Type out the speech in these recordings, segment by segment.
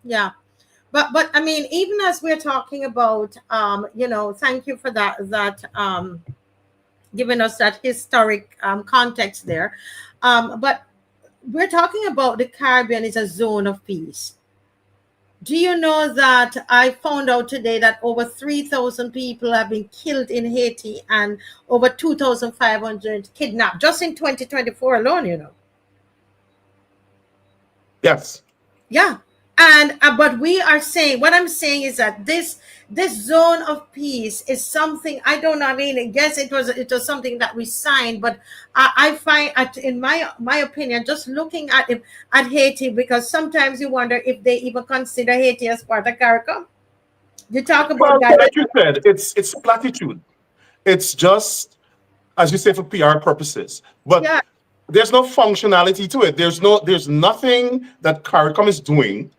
Yeah. But I mean, even as we're talking about, thank you for that giving us that historic context there. But we're talking about the Caribbean is a zone of peace. Do you know that I found out today that over 3,000 people have been killed in Haiti and over 2,500 kidnapped just in 2024 alone, Yes. Yeah. And but we are saying, what I'm saying is that this zone of peace is something, I don't know. I mean, yes, it was something that we signed, but I find, in my opinion, just looking at Haiti, because sometimes you wonder if they even consider Haiti as part of CARICOM. You talk about Well, that. like you said, it's platitude. It's just, as you say, for PR purposes. But Yeah. there's no functionality to it. There's nothing that CARICOM is doing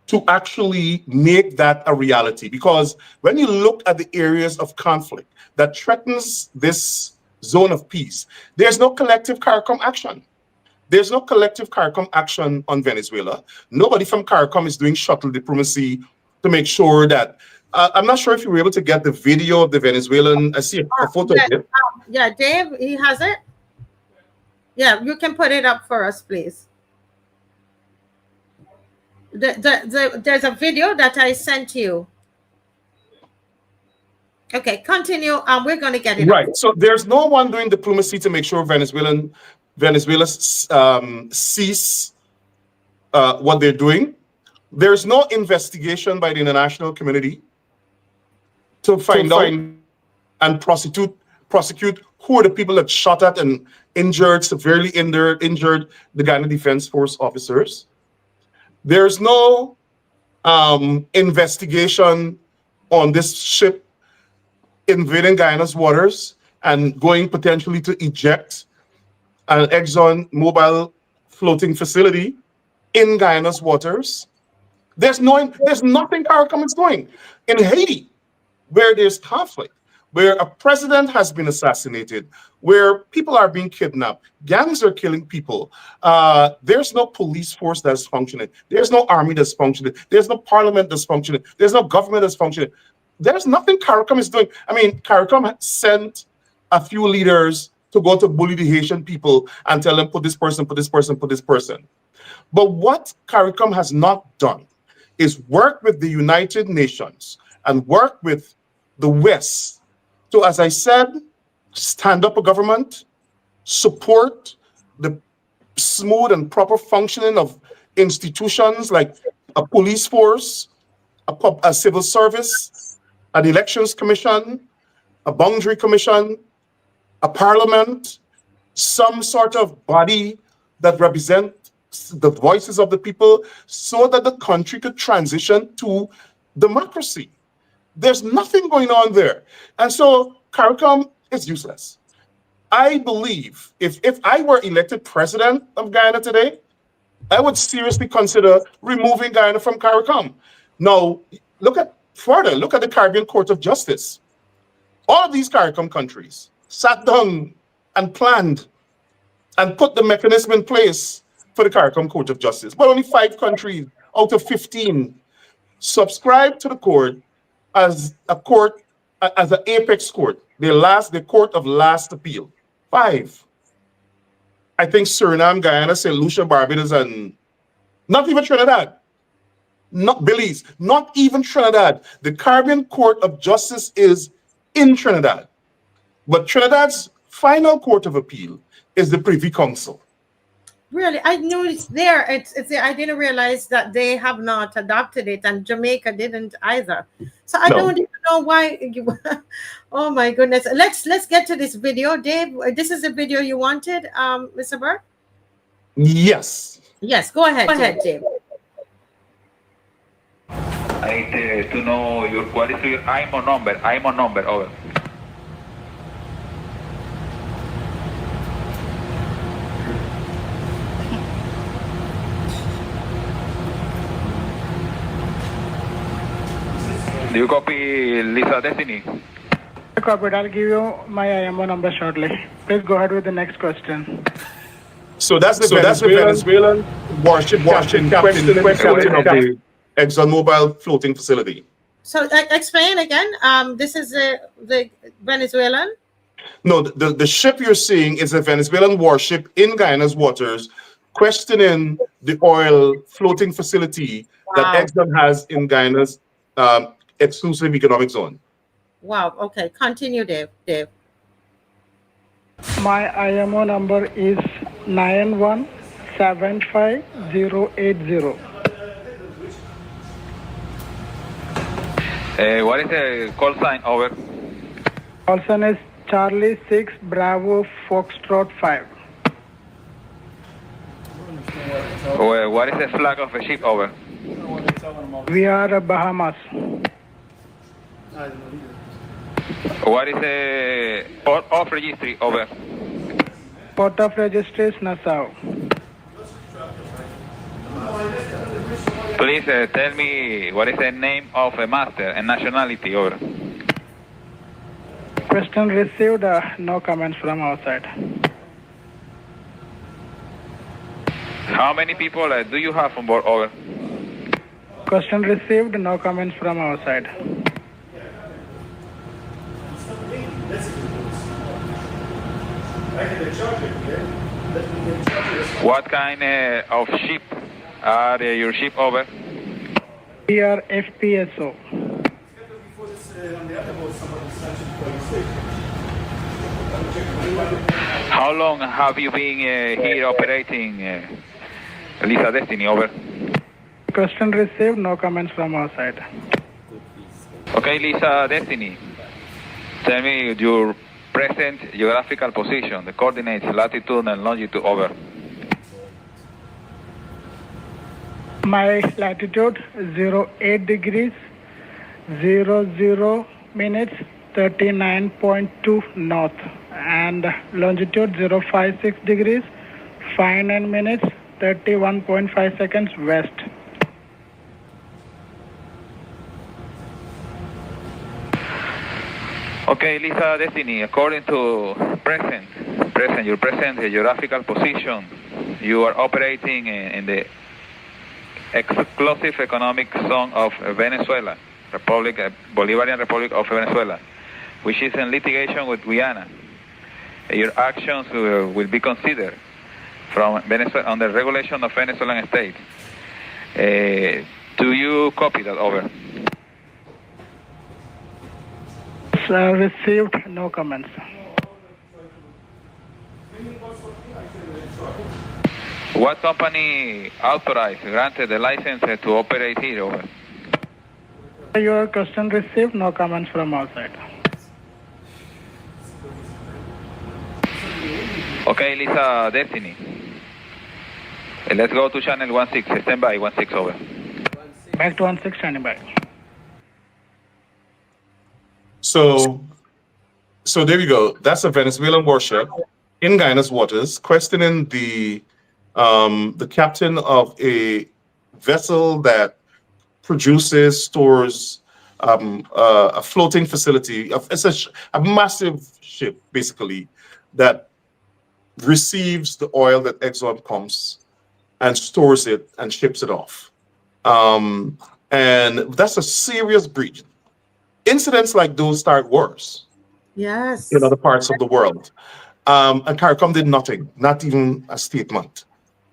to actually make that a reality. Because when you look at the areas of conflict that threatens this zone of peace, there's no collective CARICOM action. There's no collective CARICOM action on Venezuela. Nobody from CARICOM is doing shuttle diplomacy to make sure that. I'm not sure if you were able to get the video of the Venezuelan. I see a photo of Yeah, it. yeah, Dave, he has it. Yeah, you can put it up for us, please. There's a video that I sent you. Okay, continue. We're going to get it up. Right. So there's no one doing diplomacy to make sure Venezuela cease what they're doing. There's no investigation by the international community to find out and prosecute who are the people that shot at and severely injured the Ghana Defense Force officers. There's no investigation on this ship invading Guyana's waters and going potentially to eject an Exxon Mobil floating facility in Guyana's waters. There's nothing CARICOM is doing. In Haiti, where there's conflict, where a president has been assassinated, where people are being kidnapped, gangs are killing people, there's no police force that's functioning. There's no army that's functioning. There's no parliament that's functioning. There's no government that's functioning. There's nothing CARICOM is doing. I mean, CARICOM sent a few leaders to go to bully the Haitian people and tell them, put this person, put this person, put this person. But what CARICOM has not done is work with the United Nations and work with the West to, as I said, stand up a government, support the smooth and proper functioning of institutions like a police force, a civil service, an elections commission, a boundary commission, a parliament, some sort of body that represents the voices of the people so that the country could transition to democracy. There's nothing going on there. And so CARICOM is useless. I believe if I were elected president of Guyana today, I would seriously consider removing Guyana from CARICOM. Now, look at the Caribbean Court of Justice. All of these CARICOM countries sat down and planned and put the mechanism in place for the CARICOM Court of Justice. But only 5 countries out of 15 subscribed to the court as a court, as an apex court, the court of last appeal. 5. I think Suriname, Guyana, St. Lucia, Barbados, and not even Trinidad. Not Belize, not even Trinidad. The Caribbean Court of Justice is in Trinidad. But Trinidad's final court of appeal is the Privy Council. Really, I knew it's there. It's there. I didn't realize that they have not adopted it, and Jamaica didn't either. So I No. don't even know why. Oh my goodness! Let's get to this video, Dave. This is the video you wanted, Mr. Burke. Yes. Yes, go ahead. Go ahead, Dave. I need to know what is your IMO number. IMO number. Over. Do you copy, Lisa Destiny? Copied. I'll give you my IMO number shortly. Please go ahead with the next question. So that's the Venezuelan warship captain questioning of the ExxonMobil floating facility. So explain again. This is the Venezuelan. No, the ship you're seeing is a Venezuelan warship in Guyana's waters, questioning the oil floating facility that Wow. Exxon has in Guyana's exclusive economic zone. Wow. Okay. Continue, Dave. Dave. My IMO number is 9175080. What is the call sign? Over. Call sign is Charlie 6 Bravo Foxtrot 5. What is the flag of the ship? Over. We are Bahamas. What is the port of registry? Over. Port of registry is Nassau. Please tell me what is the name of the master and nationality. Over. Question received, no comments from our side. How many people do you have on board? Over. Question received, no comments from our side. What kind of ship are your ship? Over. We are FPSO. How long have you been here operating, Lisa Destiny? Over. Question received, no comments from our side. Okay, Lisa Destiny. Tell me your present geographical position, the coordinates, latitude and longitude. Over. My latitude 08 degrees 00 minutes 39.2 north and longitude 056 degrees 59 minutes 31.5 seconds west. Okay, Lisa Destiny, according to your present geographical position, you are operating in the exclusive economic zone of Venezuela, Bolivarian Republic of Venezuela, which is in litigation with Guyana. Your actions will be considered from Venezuela on the regulation of Venezuelan states. Do you copy that? Over. Received, no comments. What company authorized, granted the license to operate here? Over. Your question received, no comments from our side. Okay, Lisa Destiny. Let's go to channel 16. Stand by, 16. Over. Back to 16, standing by. So there you go. That's a Venezuelan warship in Guyana's waters, questioning the captain of a vessel that produces, stores a floating facility. It's a massive ship, basically, that receives the oil that Exxon pumps and stores it and ships it off. And that's a serious breach. Incidents like those start wars Yes. in other parts of the world. And CARICOM did nothing, not even a statement.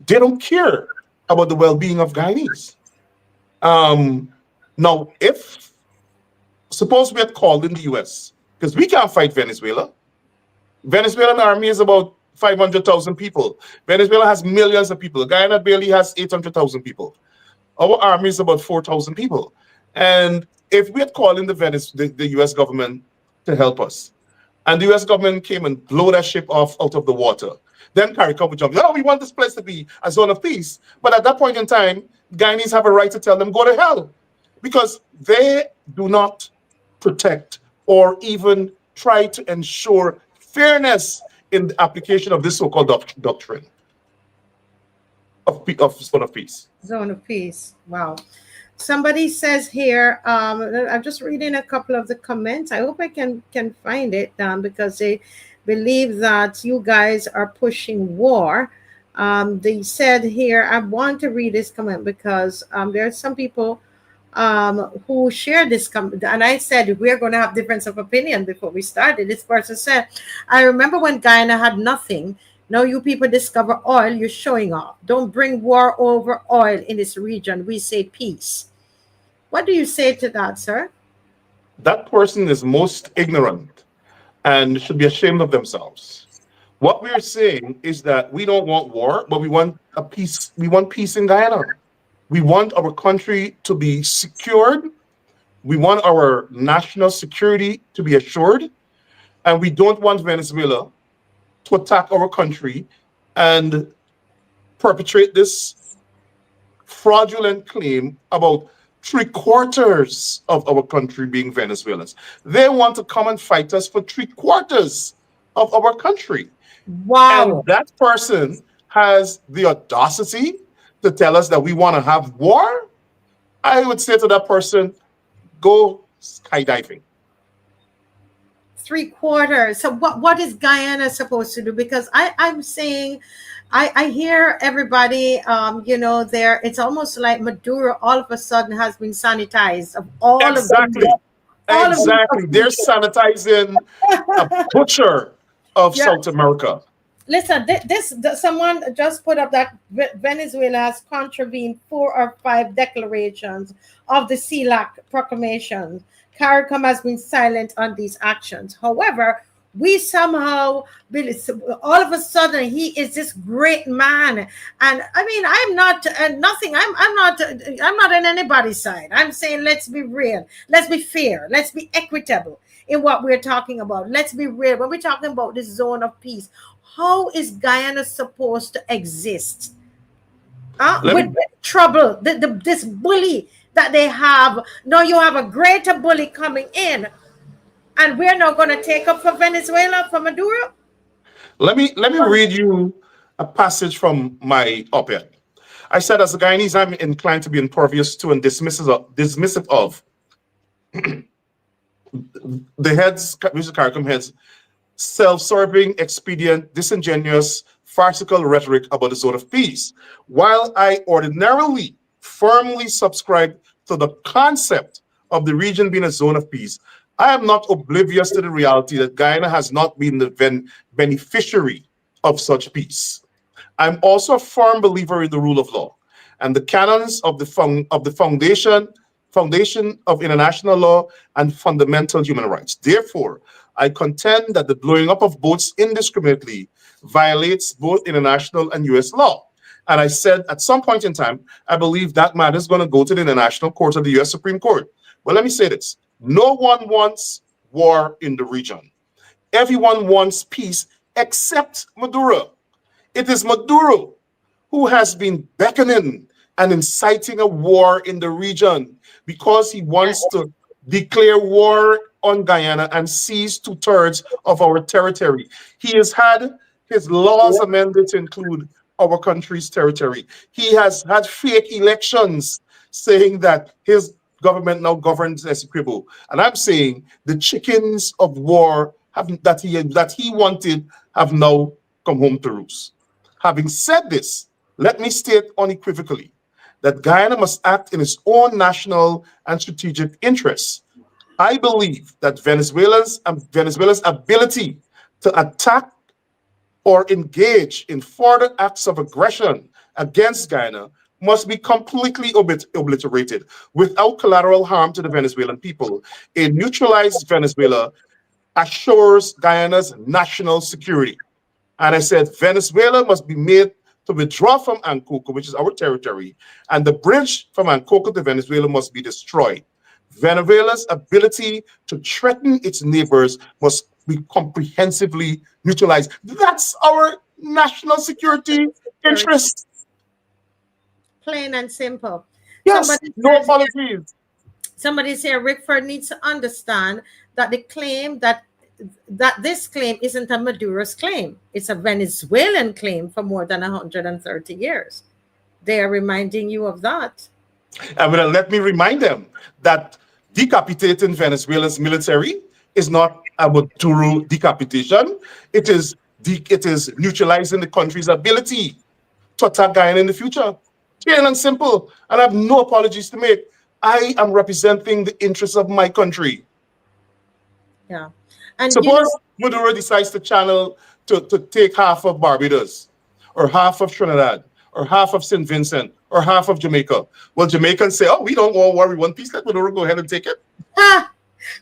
They don't care about the well-being of Guyanese. Now, suppose we had called in the US, because we can't fight Venezuela. Venezuelan army is about 500,000 people. Venezuela has millions of people. Guyana barely has 800,000 people. Our army is about 4,000 people. And if we had called in the US government to help us, and the US government came and blew that ship off out of the water, then CARICOM would jump. No, we want this place to be a zone of peace. But at that point in time, Guyanese have a right to tell them, go to hell. Because they do not protect or even try to ensure fairness in the application of this so-called doctrine of zone of peace. Zone of peace. Wow. Somebody says here, I'm just reading a couple of the comments. I hope I can find it because they believe that you guys are pushing war. They said here, I want to read this comment because there are some people who shared this, and I said, we're going to have difference of opinion before we started. This person said, I remember when Guyana had nothing. Now you people discover oil, you're showing off. Don't bring war over oil in this region. We say peace. What do you say to that, sir? That person is most ignorant and should be ashamed of themselves. What we're saying is that we don't want war, but we want a peace. We want peace in Guyana. We want our country to be secured. We want our national security to be assured. And we don't want Venezuela to attack our country and perpetrate this fraudulent claim about 3/4 of our country being Venezuelans. They want to come and fight us for 3/4 of our country. Wow. And that person has the audacity to tell us that we want to have war. I would say to that person, go skydiving. 3/4. So what is Guyana supposed to do? Because I'm saying, I hear everybody, there. It's almost like Maduro all of a sudden has been sanitized of all Exactly. of them. Exactly. They're sanitizing a butcher of Yeah. South America. Listen, someone just put up that Venezuela has contravened 4 or 5 declarations of the CELAC proclamation. CARICOM has been silent on these actions. However, we somehow, all of a sudden, he is this great man, and I mean, I'm not nothing. I'm not on anybody's side. I'm saying, let's be real, let's be fair, let's be equitable in what we're talking about. Let's be real when we're talking about this zone of peace. How is Guyana supposed to exist with trouble? This bully that they have. Now you have a greater bully coming in, and we're not going to take up for Venezuela, for Maduro. Let me read you a passage from my op-ed. I said, as a Guyanese, I'm inclined to be impervious to and dismissive of the heads, Mr. CARICOM heads, self-serving, expedient, disingenuous, farcical rhetoric about the zone of peace. While I ordinarily firmly subscribe to the concept of the region being a zone of peace, I am not oblivious to the reality that Guyana has not been the beneficiary of such peace. I'm also a firm believer in the rule of law and the canons of the foundation of international law and fundamental human rights. Therefore, I contend that the blowing up of boats indiscriminately violates both international and U.S. law. And I said at some point in time, I believe that matter is going to go to the International Court of the U.S. Supreme Court. Well, let me say this. No one wants war in the region. Everyone wants peace except Maduro. It is Maduro who has been beckoning and inciting a war in the region because he wants to declare war on Guyana and seize 2/3 of our territory. He has had his laws amended to include our country's territory. He has had fake elections saying that his government now governs Essequibo. And I'm saying the chickens of war that he wanted have now come home to roost. Having said this, let me state unequivocally that Guyana must act in its own national and strategic interests. I believe that Venezuela's ability to attack or engage in further acts of aggression against Guyana must be completely obliterated without collateral harm to the Venezuelan people. A neutralized Venezuela assures Guyana's national security. And I said Venezuela must be made to withdraw from Ankoko, which is our territory, and the bridge from Ankoko to Venezuela must be destroyed. Venezuela's ability to threaten its neighbors must be comprehensively neutralized. That's our national security interest. Plain and simple. Yes, no apologies. Somebody said Rickford needs to understand that the claim that this claim isn't a Maduro's claim. It's a Venezuelan claim for more than 130 years. They are reminding you of that. And let me remind them that decapitating Venezuela's military is not a Maduro decapitation. It is neutralizing the country's ability to attack Guyana in the future. Plain and simple. And I have no apologies to make. I am representing the interests of my country. Yeah. And Suppose Maduro decides to channel to take half of Barbados, or half of Trinidad, or half of St. Vincent, or half of Jamaica. Well, Jamaicans say, oh, we don't want war, we want peace. Let Maduro go ahead and take it.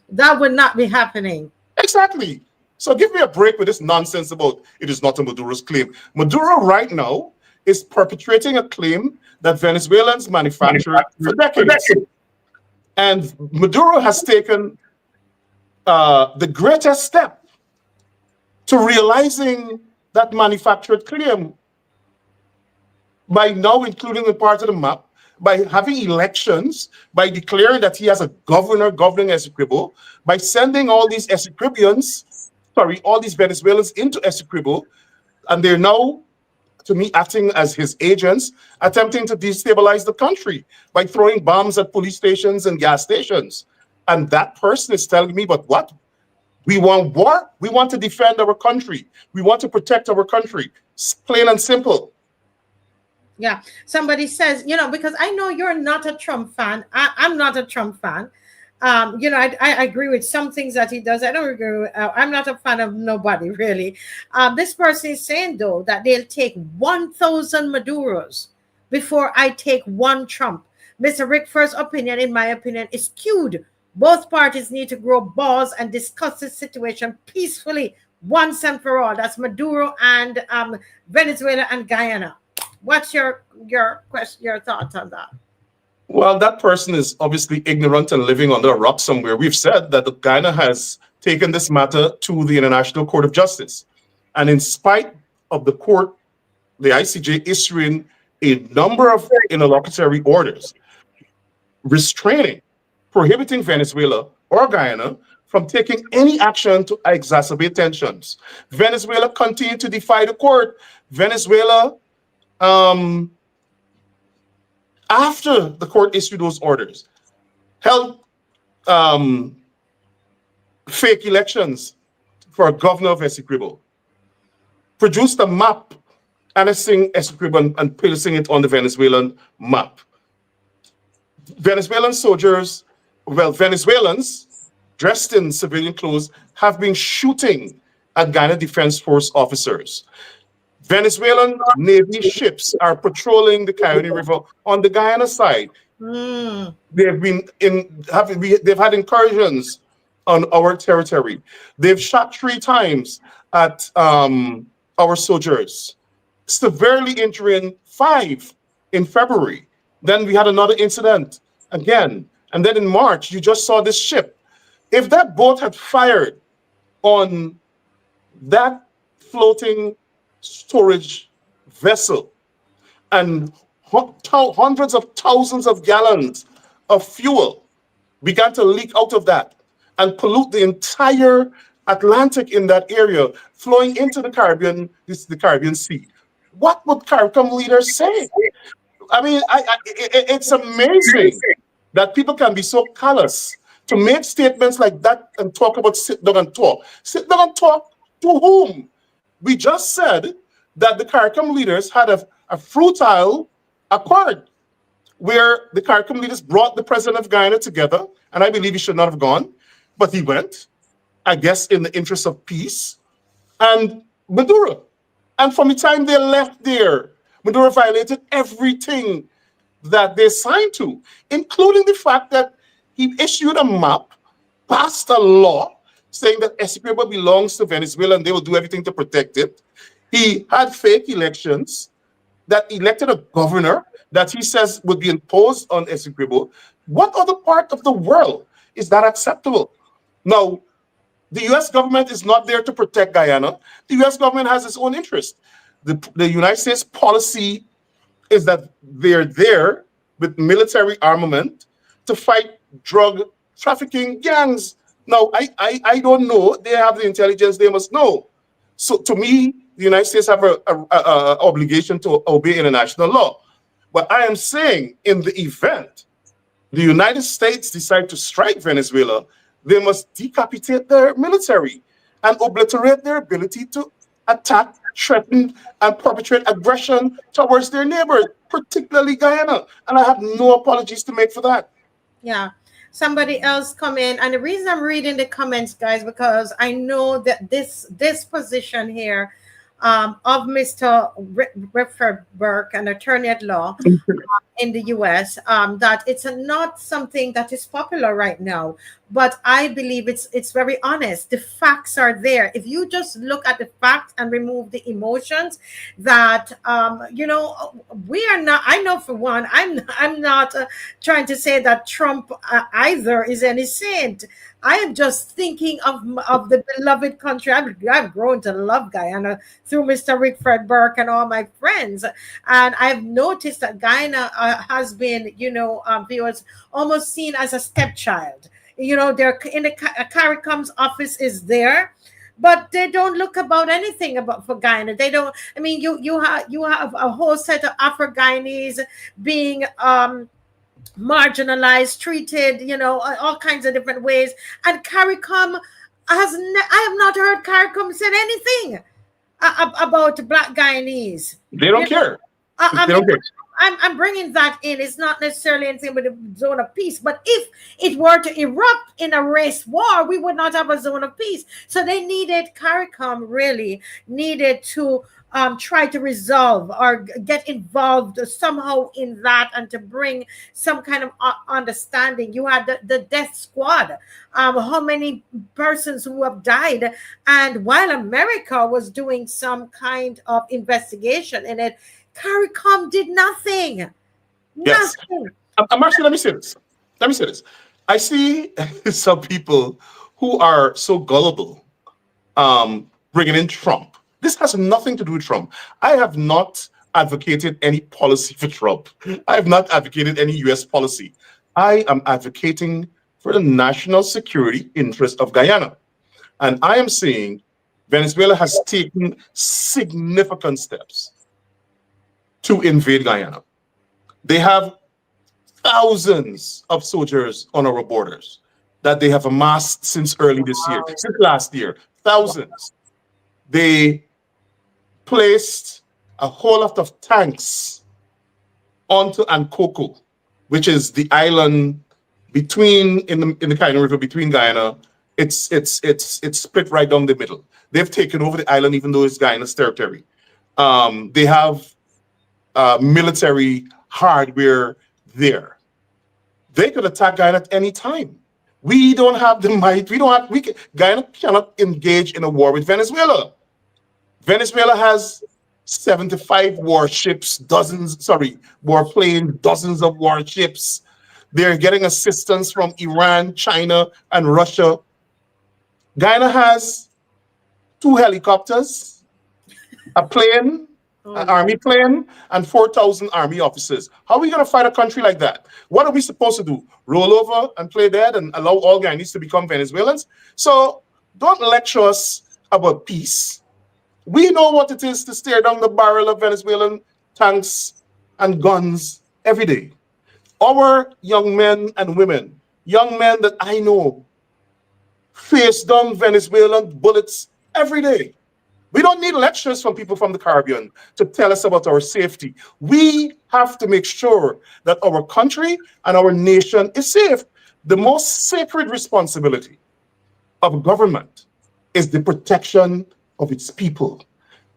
that would not be happening. Exactly. So give me a break with this nonsense about it is not a Maduro's claim. Maduro right now is perpetrating a claim that Venezuelans manufactured for decades. And Maduro has taken the greatest step to realizing that manufactured claim by now including the part of the map, by having elections, by declaring that he has a governor governing Essequibo, by sending all these all these Venezuelans into Essequibo, and they're now, to me, acting as his agents, attempting to destabilize the country by throwing bombs at police stations and gas stations. And that person is telling me, but what? We want war? We want to defend our country. We want to protect our country. It's plain and simple. Yeah. Somebody says, because I know you're not a Trump fan. I'm not a Trump fan. I agree with some things that he does. I don't agree with, I'm not a fan of nobody, really. This person is saying, though, that they'll take 1,000 Maduros before I take one Trump. Mr. Rickford's opinion, in my opinion, is skewed. Both parties need to grow balls and discuss this situation peacefully, once and for all. That's Maduro and Venezuela and Guyana. What's your thoughts on that? Well, that person is obviously ignorant and living under a rock somewhere. We've said that Guyana has taken this matter to the International Court of Justice. And in spite of the court, the ICJ issuing a number of interlocutory orders restraining, prohibiting Venezuela or Guyana from taking any action to exacerbate tensions. Venezuela continued to defy the court. Venezuela, after the court issued those orders, held fake elections for a governor of Essequibo, produced a map annexing Essequibo and placing it on the Venezuelan map. Venezuelans dressed in civilian clothes have been shooting at Guyana Defense Force officers. Venezuelan Navy ships are patrolling the Coyote River on the Guyana side. They've had incursions on our territory. They've shot 3 times at our soldiers, severely injuring 5 in February. Then we had another incident again. And then in March, you just saw this ship. If that boat had fired on that floating storage vessel and hundreds of thousands of gallons of fuel began to leak out of that and pollute the entire Atlantic in that area, flowing into the Caribbean Sea, what would CARICOM leaders say? I mean, it's amazing that people can be so callous to make statements like that and talk about sit down and talk. Sit down and talk to whom? We just said that the CARICOM leaders had a fruitile accord where the CARICOM leaders brought the president of Guyana together, and I believe he should not have gone, but he went, I guess, in the interest of peace, and Maduro. And from the time they left there, Maduro violated everything that they signed to, including the fact that he issued a map, passed a law saying that Essequibo belongs to Venezuela and they will do everything to protect it. He had fake elections that elected a governor that he says would be imposed on Essequibo. What other part of the world is that acceptable? Now, the U.S. government is not there to protect Guyana. The U.S. government has its own interest. The United States policy is that they're there with military armament to fight drug trafficking gangs. Now, I don't know. They have the intelligence. They must know. So to me, the United States have an obligation to obey international law. But I am saying in the event the United States decide to strike Venezuela, they must decapitate their military and obliterate their ability to attack, threaten, and perpetrate aggression towards their neighbors, particularly Guyana. And I have no apologies to make for that. Yeah. Somebody else come in, and the reason I'm reading the comments, guys, because I know that this position here of Mr. Ripford Burke, an attorney at law, in the US, that it's not something that is popular right now, but I believe it's very honest. The facts are there. If you just look at the facts and remove the emotions, that we are not. I know for one, I'm not trying to say that Trump either is any saint. I am just thinking of the beloved country. I've grown to love Guyana through Mr. Rickford Burke and all my friends, and I've noticed that Guyana has been, viewers almost seen as a stepchild. They're in the CARICOM's office is there, but they don't look about anything about for Guyana. They don't. I mean, you have a whole set of Afro-Guyanese being marginalized, treated, all kinds of different ways. And CARICOM I have not heard CARICOM said anything about Black Guyanese. They don't care. I They mean, don't care. I'm bringing that in. It's not necessarily anything with a zone of peace, but if it were to erupt in a race war, we would not have a zone of peace. So they needed, CARICOM really needed to try to resolve or get involved somehow in that, and to bring some kind of understanding. You had the death squad, how many persons who have died, and while America was doing some kind of investigation in it, CARICOM did nothing. Yes. Nothing. I'm actually, let me say this. I see some people who are so gullible, bringing in Trump. This has nothing to do with Trump. I have not advocated any policy for Trump. I have not advocated any US policy. I am advocating for the national security interest of Guyana. And I am saying Venezuela has taken significant steps to invade Guyana. They have thousands of soldiers on our borders that they have amassed since early this year, since last year, thousands. They placed a whole lot of tanks onto Ankoko, which is the island between in the Kaino River between Guyana. It's split right down the middle. They've taken over the island, even though it's Guyana's territory. They have military hardware there. They could attack Guyana at any time. We don't have the might. Guyana cannot engage in a war with Venezuela. Venezuela has 75 warships, warplanes, dozens of warships. They're getting assistance from Iran, China, and Russia. Guyana has 2 helicopters, a plane, an army plane, and 4,000 army officers. How are we going to fight a country like that? What are we supposed to do? Roll over and play dead and allow all Guyanese to become Venezuelans? So don't lecture us about peace. We know what it is to stare down the barrel of Venezuelan tanks and guns every day. Our young men and women, young men that I know, face down Venezuelan bullets every day. We don't need lectures from people from the Caribbean to tell us about our safety. We have to make sure that our country and our nation is safe. The most sacred responsibility of government is the protection of its people.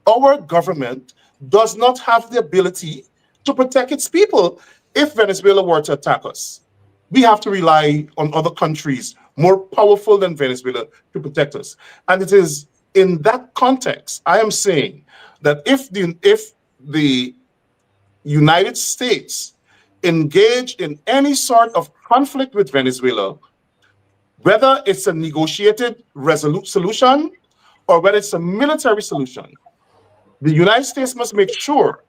Our government does not have the ability to protect its people. If Venezuela were to attack us, we have to rely on other countries more powerful than Venezuela to protect us. And it is in that context, I am saying that if the United States engage in any sort of conflict with Venezuela, whether it's a negotiated solution or whether it's a military solution, the United States must make sure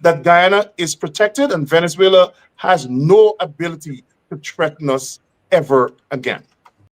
that Guyana is protected and Venezuela has no ability to threaten us ever again.